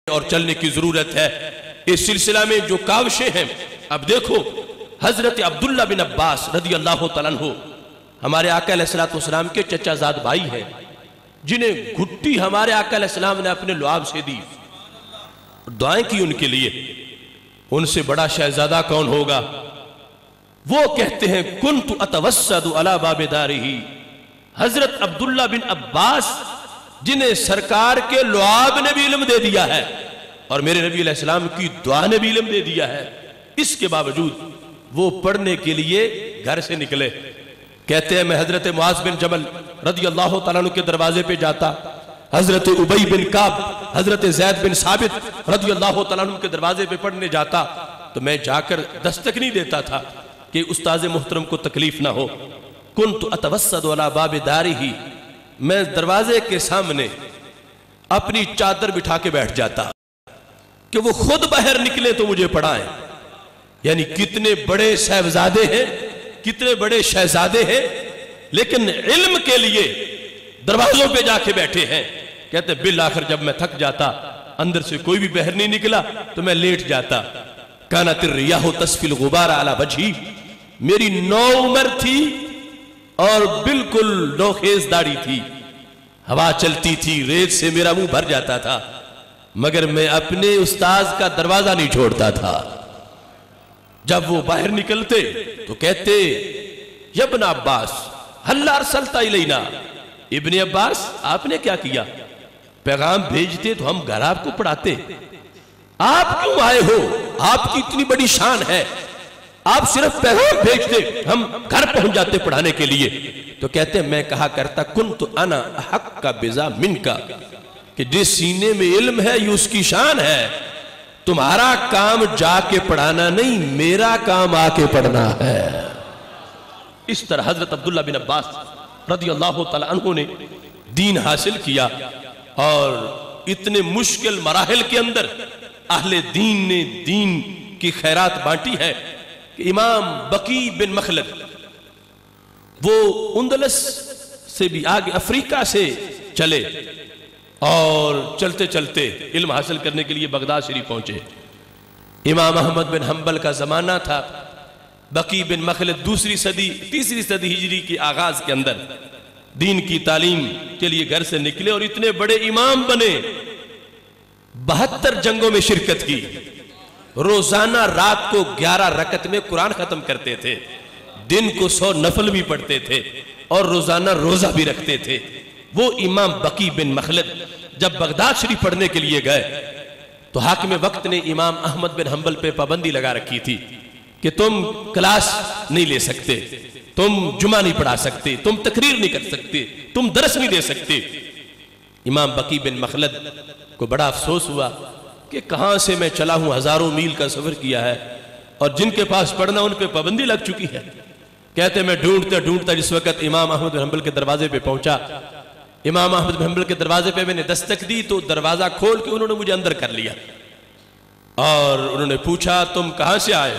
اور چلنے کی ضرورت ہے۔ اس سلسلہ میں جو کاوشیں ہیں، اب دیکھو حضرت عبداللہ بن عباس رضی اللہ تعالیٰ عنہ ہمارے آقا علیہ السلام کے چچا زاد بھائی ہیں، جنہیں گھٹی ہمارے آقا علیہ السلام نے اپنے لعاب سے دی، دعائیں کی ان کے لیے۔ ان سے بڑا شہزادہ کون ہوگا؟ وہ کہتے ہیں کنت اتوسد علی باب دارہ، حضرت عبداللہ بن عباس جنہیں سرکار کے لعاب نے بھی علم دے دیا ہے اور میرے نبی علیہ السلام کی دعا نے بھی علم دے دیا ہے، اس کے باوجود وہ پڑھنے کے لیے گھر سے نکلے۔ کہتے ہیں میں حضرت معاذ بن جبل رضی اللہ تعالیٰ عنہ کے دروازے پہ جاتا، حضرت ابی بن کعب، حضرت زید بن ثابت رضی اللہ تعالیٰ عنہ کے دروازے پہ پڑھنے جاتا تو میں جا کر دستک نہیں دیتا تھا کہ استاذ محترم کو تکلیف نہ ہو۔ کنت اتوسد علی باب دارہ، میں دروازے کے سامنے اپنی چادر بٹھا کے بیٹھ جاتا کہ وہ خود باہر نکلے تو مجھے پڑھائیں۔ یعنی کتنے بڑے صاحبزادے ہیں، کتنے بڑے شہزادے ہیں، لیکن علم کے لیے دروازوں پہ جا کے بیٹھے ہیں۔ کہتے بالآخر جب میں تھک جاتا، اندر سے کوئی بھی باہر نہیں نکلا تو میں لیٹ جاتا۔ کانت الریاح تسفی الغبار علی وجہی، میری نو عمر تھی اور بالکل نوخیز داڑھی تھی، ہوا چلتی تھی، ریت سے میرا منہ بھر جاتا تھا، مگر میں اپنے استاذ کا دروازہ نہیں چھوڑتا تھا۔ جب وہ باہر نکلتے تو کہتے یا ابن عباس ہل ارسلت الینا، ابن عباس آپ نے کیا کیا؟ پیغام بھیجتے تو ہم گھر آپ کو پڑھاتے، آپ کیوں آئے ہو؟ آپ کی اتنی بڑی شان ہے، آپ صرف پیغام بھیجتے، ہم گھر پہنچ جاتے پڑھانے کے لیے۔ تو کہتے میں کہا کرتا کنت انا حق کا بزا من کا، کہ جس سینے میں علم ہے یہ اس کی شان ہے، تمہارا کام جا کے پڑھانا نہیں، میرا کام آ کے پڑھنا ہے۔ اس طرح حضرت عبداللہ بن عباس رضی اللہ تعالیٰ عنہ نے دین حاصل کیا، اور اتنے مشکل مراحل کے اندر اہل دین نے دین کی خیرات بانٹی ہے کہ امام بقی بن مخلد وہ اندلس سے بھی آگے افریقہ سے چلے اور چلتے چلتے علم حاصل کرنے کے لیے بغداد شریف پہنچے۔ امام احمد بن حنبل کا زمانہ تھا، بقی بن مخلد تیسری صدی ہجری کے آغاز کے اندر دین کی تعلیم کے لیے گھر سے نکلے اور اتنے بڑے امام بنے، 72 جنگوں میں شرکت کی، روزانہ رات کو 11 رکعت میں قرآن ختم کرتے تھے، دن کو 100 نفل بھی پڑھتے تھے اور روزانہ روزہ بھی رکھتے تھے۔ وہ امام بقی بن مخلد جب بغداد شریف پڑھنے کے لیے گئے تو حاکم وقت نے امام احمد بن حنبل پہ پابندی لگا رکھی تھی کہ تم کلاس نہیں لے سکتے، تم جمعہ نہیں پڑھا سکتے، تم تقریر نہیں کر سکتے، تم درس نہیں دے سکتے۔ امام بقی بن مخلد کو بڑا افسوس ہوا کہ کہاں سے میں چلا ہوں، ہزاروں میل کا سفر کیا ہے اور جن کے پاس پڑھنا ان پہ پابندی لگ چکی ہے۔ کہتے میں ڈھونڈتا ڈھونڈتا جس وقت امام احمد بن حنبل کے دروازے پہ پہنچا، امام احمد بن حنبل کے دروازے پہ میں نے دستک دی تو دروازہ کھول کے انہوں نے مجھے اندر کر لیا اور انہوں نے پوچھا تم کہاں سے آئے؟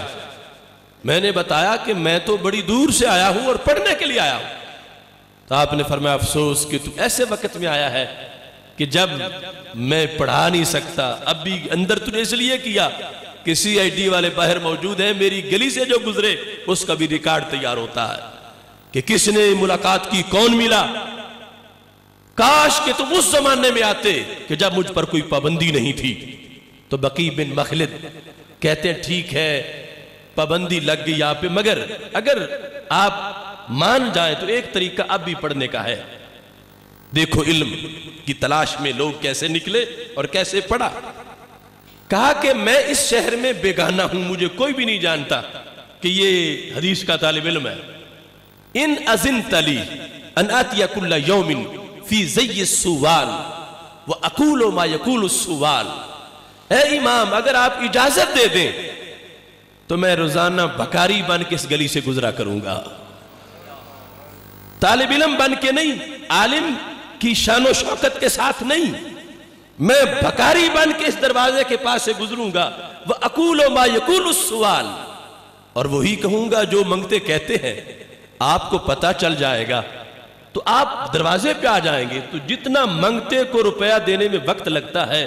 میں نے بتایا کہ میں تو بڑی دور سے آیا ہوں اور پڑھنے کے لیے آیا ہوں۔ تو آپ نے فرمایا افسوس کہ تو ایسے وقت میں آیا ہے کہ جب میں پڑھا نہیں سکتا، اب بھی اندر تو نے اس لیے کیا کہ سی آئی ڈی والے باہر موجود ہیں، میری گلی سے جو گزرے اس کا بھی ریکارڈ تیار ہوتا ہے کہ کس نے ملاقات کی، کون ملا۔ کاش کہ تم اس زمانے میں آتے کہ جب مجھ پر کوئی پابندی نہیں تھی۔ تو بقی بن مخلد کہتے ہیں ٹھیک ہے پابندی لگ گئی آپ پہ، مگر اگر آپ مان جائیں تو ایک طریقہ اب بھی پڑھنے کا ہے۔ دیکھو علم کی تلاش میں لوگ کیسے نکلے اور کیسے پڑھا۔ کہا کہ میں اس شہر میں بیگانہ ہوں، مجھے کوئی بھی نہیں جانتا کہ یہ حدیث کا طالب علم ہے۔ ان اذنت لی ان آتی کل یوم فی زی السوال واقول ما یقول السوال، اے امام اگر آپ اجازت دے دیں تو میں روزانہ بکاری بن کے اس گلی سے گزرا کروں گا، طالب علم بن کے نہیں، عالم کی شان و شوکت کے ساتھ نہیں، میں بکاری بن کے اس دروازے کے پاس سے گزروں گا، وَأَقُولُ مَا يَقُولُ السُّوَالِ، اور وہی کہوں گا جو منگتے کہتے ہیں۔ آپ کو پتہ چل جائے گا تو آپ دروازے پہ آ جائیں گے، تو جتنا منگتے کو روپیہ دینے میں وقت لگتا ہے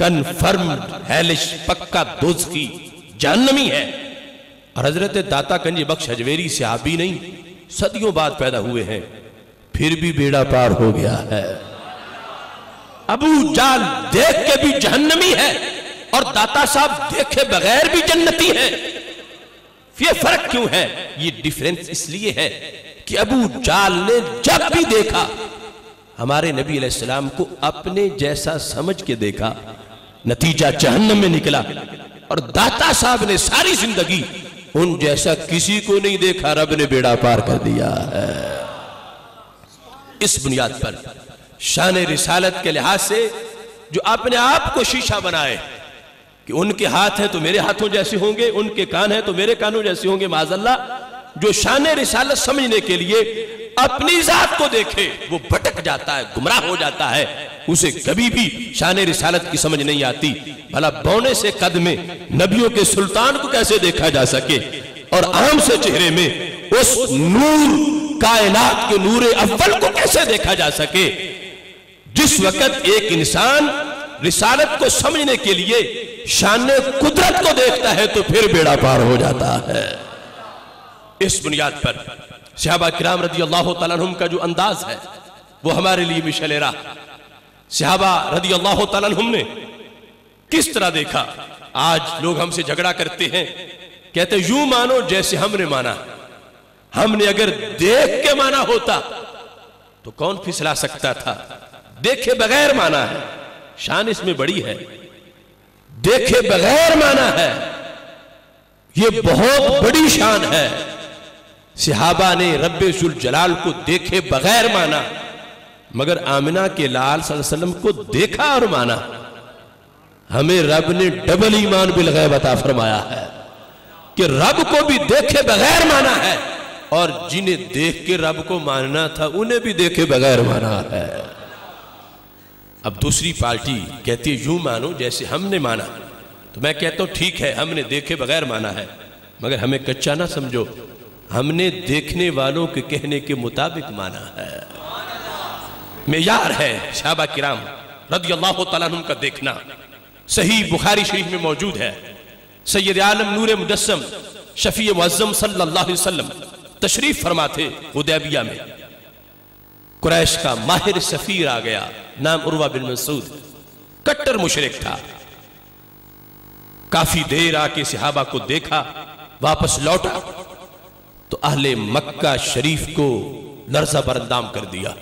کنفرمڈ ہیلش پکا دوزخی جہنمی ہے. اور حضرت داتا گنج بخش حجویری صحابی نہیں، صدیوں بعد پیدا ہوئے ہیں، پھر بھی بیڑا پار ہو گیا ہے. ابو جال دیکھ کے بھی جہنمی ہے اور داتا صاحب دیکھے بغیر بھی جنتی ہے. یہ فرق کیوں ہے؟ یہ ڈیفرنس اس لیے ہے کہ ابو جال نے جب بھی دیکھا ہمارے نبی علیہ السلام کو اپنے جیسا سمجھ کے دیکھا، نتیجہ جہنم میں نکلا. اور داتا صاحب نے ساری زندگی ان جیسا کسی کو نہیں دیکھا، رب نے بیڑا پار کر دیا ہے. اس بنیاد پر شان رسالت کے لحاظ سے جو اپنے آپ کو شیشہ بنائے کہ ان کے ہاتھ ہیں تو میرے ہاتھوں جیسے ہوں گے، ان کے کان ہیں تو میرے کانوں جیسے ہوں گے، معاذ اللہ، جو شان رسالت سمجھنے کے لیے اپنی ذات کو دیکھے وہ بھٹک جاتا ہے، گمراہ ہو جاتا ہے. اسے کبھی بھی شان رسالت کی سمجھ نہیں آتی. بھلا بونے سے قد میں نبیوں کے سلطان کو کیسے دیکھا جا سکے اور عام سے چہرے میں اس نور کائنات کے نور اول کو کیسے دیکھا جا سکے؟ جس وقت ایک انسان رسالت کو سمجھنے کے لیے شان قدرت کو دیکھتا ہے تو پھر بیڑا پار ہو جاتا ہے. اس بنیاد پر صحابہ کرام رضی اللہ تعالیٰ عنہم کا جو انداز ہے وہ ہمارے لیے مشعل راہ. صحابہ رضی اللہ تعالیٰ عنہم نے کس طرح دیکھا؟ آج لوگ ہم سے جھگڑا کرتے ہیں، کہتے ہیں یوں مانو جیسے ہم نے مانا. ہم نے اگر دیکھ کے مانا ہوتا تو کون پھسلا سکتا تھا؟ دیکھے بغیر مانا ہے، شان اس میں بڑی ہے. دیکھے بغیر مانا ہے، یہ بہت بڑی شان ہے. صحابہ نے رب ذوالجلال کو دیکھے بغیر مانا، مگر آمنہ کے لال صلی اللہ علیہ وسلم کو دیکھا اور مانا. ہمیں رب نے ڈبل ایمان بالغیب عطا فرمایا ہے کہ رب کو بھی دیکھے بغیر مانا ہے اور جنہیں دیکھ کے رب کو ماننا تھا انہیں بھی دیکھے بغیر مانا ہے. اب دوسری پارٹی کہتی ہے یوں مانو جیسے ہم نے مانا، تو میں کہتا ہوں ٹھیک ہے ہم نے دیکھے بغیر مانا ہے، مگر ہمیں کچا نہ سمجھو، ہم نے دیکھنے والوں کے کہنے کے مطابق مانا ہے. معیار ہے صحابہ کرام رضی اللہ تعالیٰ عنہ کا دیکھنا. صحیح بخاری شریف میں موجود ہے، سید عالم نور مجسم شفیع معظم صلی اللہ علیہ وسلم تشریف فرماتے حدیبیہ میں. قریش کا ماہر سفیر آ گیا، نام عروہ بن مسعود، کٹر مشرک تھا. کافی دیر آ کے صحابہ کو دیکھا، واپس لوٹا تو اہل مکہ شریف کو لرزہ برندام کر دیا.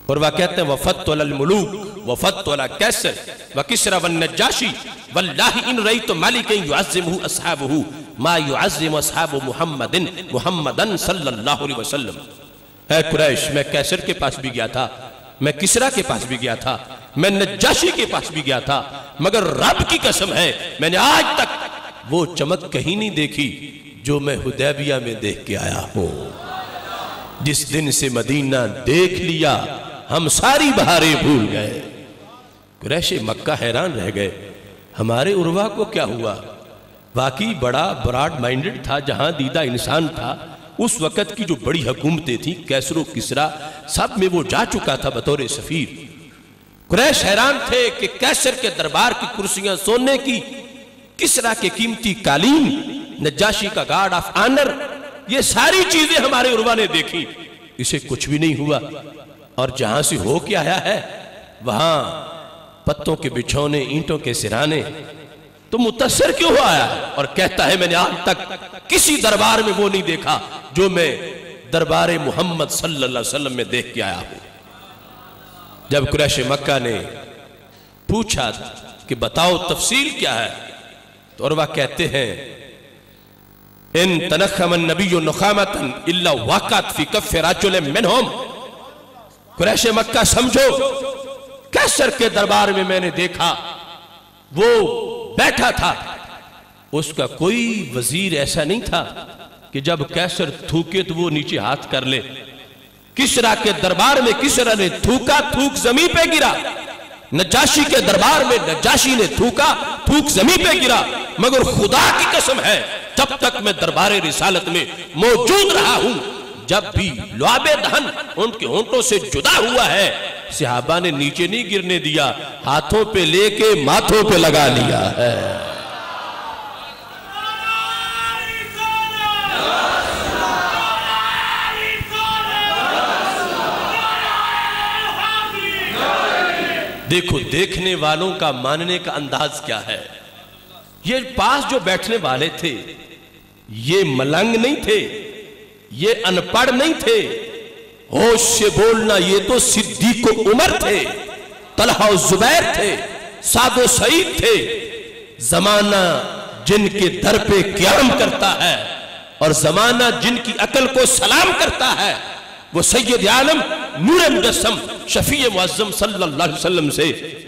اور وہ کہتے ہیں وفدت علی الملوک وفدت علی کیسر وکسرى والنجاشی واللہ ان رأیت ملکا یعظمہ اصحابہ ما یعظم اصحاب محمدن صلی اللہ علیہ وسلم. اے قریش، میں کیسر کے پاس بھی گیا تھا، میں کسرا کے پاس بھی گیا تھا، میں نجاشی کے پاس بھی گیا تھا، مگر رب کی قسم ہے میں نے آج تک وہ چمک کہیں نہیں دیکھی جو میں حدیبیہ میں دیکھ کے آیا ہوں. جس دن سے مدینہ دیکھ لیا ہم ساری بہاریں بھول گئے. قریش مکہ حیران رہ گئے، ہمارے عروہ کو کیا ہوا؟ واقعی بڑا براڈ مائنڈڈ تھا، جہاں دیدہ انسان تھا. اس وقت کی جو بڑی حکومتیں تھیں کیسر و کسرا، سب میں وہ جا چکا تھا بطور سفیر. قریش حیران تھے کہ کیسر کے دربار کی کرسیاں سونے کی، کسرا کے قیمتی قالین، نجاشی کا گارڈ آف آنر، یہ ساری چیزیں ہمارے عروہ نے دیکھی. اسے کچھ بھی نہیں ہوا، اور جہاں سے ہو کے آیا ہے وہاں پتوں کے بچھونے، اینٹوں کے سرانے، تو متاثر کیوں ہو آیا ہے؟ اور کہتا ہے میں نے آج تک کسی دربار میں وہ نہیں دیکھا جو میں دربار محمد صلی اللہ علیہ وسلم میں دیکھ کے آیا ہوں. جب قریش مکہ نے پوچھا کہ بتاؤ تفصیل کیا ہے، تو عروہ کہتے ہیں ان تنخم النبی نخامتا الا وقعت فی کف رجل منہم. قریش مکہ سمجھو، کیسر کے دربار میں نے دیکھا وہ بیٹھا تھا، اس کا کوئی وزیر ایسا نہیں تھا کہ جب کیسر تھوکے تو وہ نیچے ہاتھ کر لے. کسرا کے دربار میں کسرا نے تھوکا، تھوک زمین پہ گرا. نجاشی کے دربار میں نجاشی نے تھوکا، تھوک زمین پہ گرا. مگر خدا کی قسم ہے جب تک میں دربار رسالت میں موجود رہا ہوں، جب بھی لعاب دہن ان کے ہونٹوں سے جدا ہوا ہے صحابہ نے نیچے نہیں گرنے دیا، ہاتھوں پہ لے کے ماتھوں پہ لگا لیا ہے۔ دیکھو دیکھنے والوں کا ماننے کا انداز کیا ہے۔ یہ پاس جو بیٹھنے والے تھے یہ ملنگ نہیں تھے، یہ ان پڑھ نہیں تھے، ہوش سے بولنا یہ تو صدیق و عمر تھے، طلحہ و زبیر تھے، سعد و سعید تھے۔ زمانہ جن کے در پہ قیام کرتا ہے اور زمانہ جن کی عقل کو سلام کرتا ہے، وہ سید عالم نور مجسم شفیع معظم صلی اللہ علیہ وسلم سے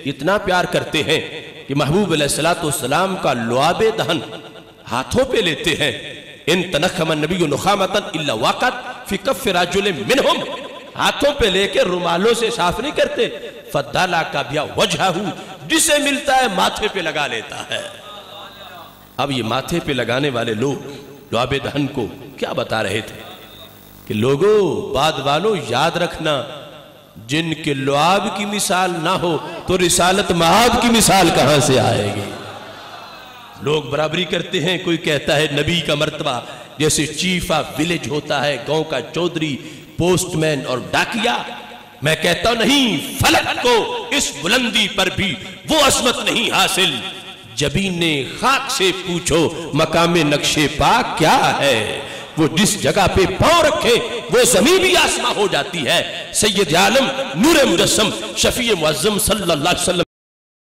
اتنا پیار کرتے ہیں کہ محبوب علیہ السلام کا لعاب دہن ہاتھوں پہ لیتے ہیں۔ ان تنخم النبی نخامتا الا وقت فی کف رجل منہم، ہاتھوں پہ لے کے رومالوں سے صاف نہیں کرتے۔ فدالا کا بیا وجہہ، جسے ملتا ہے ماتھے پہ لگا لیتا ہے۔ اب یہ ماتھے پہ لگانے والے لوگ لعاب دہن کو کیا بتا رہے تھے کہ لوگوں بعد والوں یاد رکھنا، جن کے لعاب کی مثال نہ ہو تو رسالت مآب کی مثال کہاں سے آئے گی۔ لوگ برابری کرتے ہیں، کوئی کہتا ہے نبی کا مرتبہ جیسے چیف آف ولیج ہوتا ہے، گاؤں کا چودھری، پوسٹ مین اور ڈاکیا۔ میں کہتا ہوں نہیں، فلک کو اس بلندی پر بھی وہ عظمت نہیں حاصل۔ جبین خاک سے پوچھو مقام نقش پاک کیا ہے، وہ جس جگہ پہ پاؤں رکھے وہ زمین بھی آسماں ہو جاتی ہے۔ سید عالم نور مجسم شفیع معظم صلی اللہ علیہ وسلم